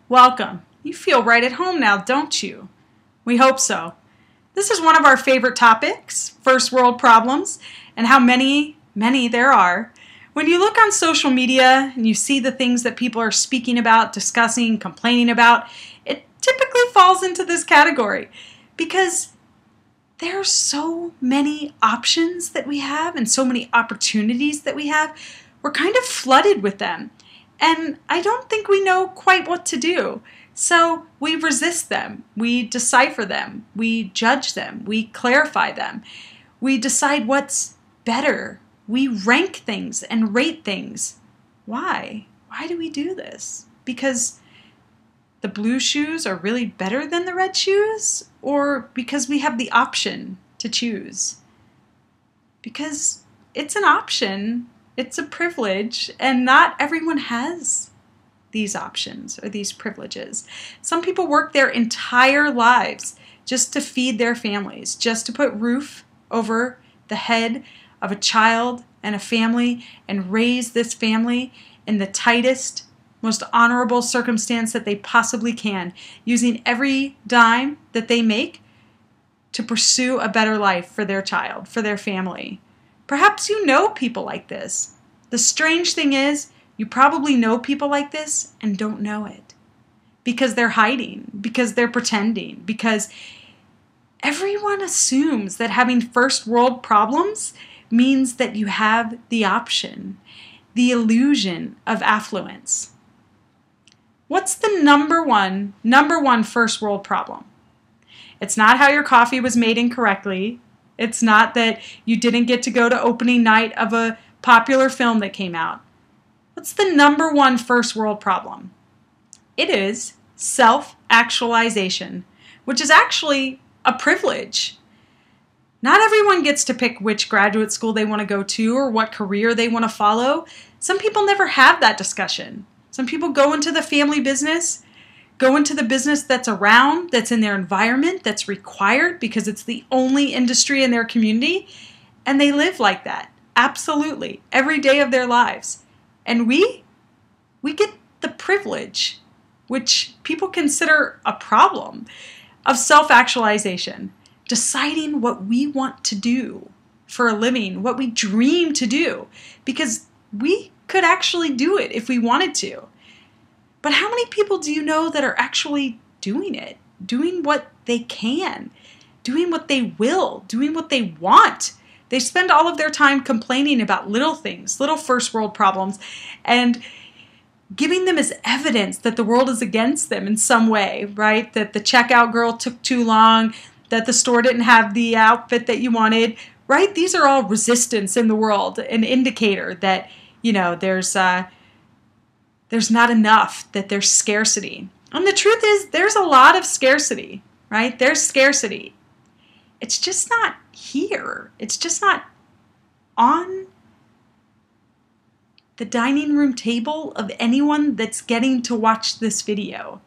Welcome. You feel right at home now, don't you? We hope so. This is one of our favorite topics, first world problems, and how many there are. When you look on social media and you see the things that people are speaking about, discussing, complaining about, it typically falls into this category because there are so many options that we have and so many opportunities that we have. We're kind of flooded with them. And I don't think we know quite what to do. So we resist them, we decipher them, we judge them, we clarify them, we decide what's better, we rank things and rate things. Why? Why do we do this? Because the blue shoes are really better than the red shoes? Or because we have the option to choose? Because it's an option. It's a privilege, and not everyone has these options or these privileges. Some people work their entire lives just to feed their families, just to put roof over the head of a child and a family and raise this family in the tightest, most honorable circumstance that they possibly can, using every dime that they make to pursue a better life for their child, for their family. Perhaps you know people like this. The strange thing is, you probably know people like this and don't know it. Because they're hiding, because they're pretending, because everyone assumes that having first world problems means that you have the option, the illusion of affluence. What's the number one first world problem? It's not how your coffee was made incorrectly. It's not that you didn't get to go to opening night of a popular film that came out. What's the number one first world problem? It is self-actualization, which is actually a privilege. Not everyone gets to pick which graduate school they want to go to or what career they want to follow. Some people never have that discussion. Some people go into the family business, go into the business that's around, that's in their environment, that's required because it's the only industry in their community, and they live like that. Absolutely. Every day of their lives. And we get the privilege, which people consider a problem, of self-actualization, deciding what we want to do for a living, what we dream to do, because we could actually do it if we wanted to. But how many people do you know that are actually doing it, doing what they can, doing what they will, doing what they want? They spend all of their time complaining about little things, little first world problems, and giving them as evidence that the world is against them in some way, right? That the checkout girl took too long, that the store didn't have the outfit that you wanted, right? These are all resistance in the world, an indicator that, there's not enough, that there's scarcity. And the truth is, there's a lot of scarcity, right? There's scarcity. It's just not here. It's just not on the dining room table of anyone that's getting to watch this video.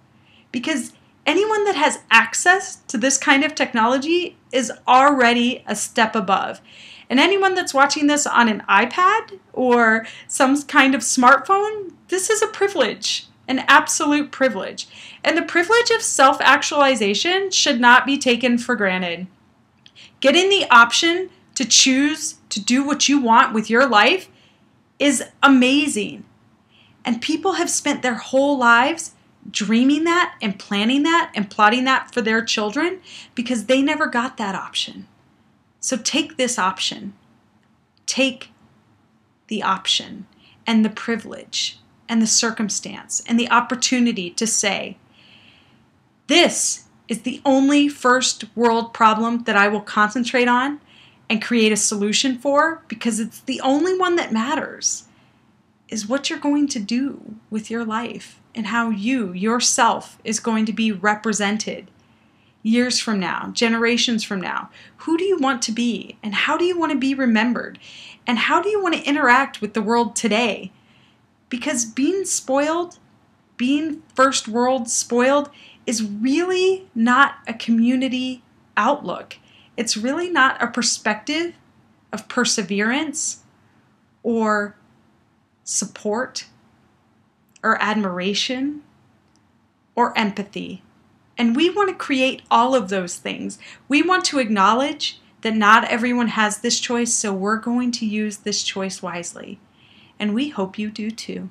Because anyone that has access to this kind of technology is already a step above. And anyone that's watching this on an iPad or some kind of smartphone, this is a privilege, an absolute privilege. And the privilege of self-actualization should not be taken for granted. Getting the option to choose to do what you want with your life is amazing. And people have spent their whole lives dreaming that and planning that and plotting that for their children because they never got that option. So take this option. Take the option and the privilege and the circumstance and the opportunity to say, this is the only first world problem that I will concentrate on and create a solution for because it's the only one that matters, is what you're going to do with your life and how you, yourself, is going to be represented years from now, generations from now. Who do you want to be? And how do you want to be remembered? And how do you want to interact with the world today? Because being spoiled, being first world spoiled, is really not a community outlook. It's really not a perspective of perseverance or support or admiration or empathy. And we want to create all of those things. We want to acknowledge that not everyone has this choice, so we're going to use this choice wisely. And we hope you do too.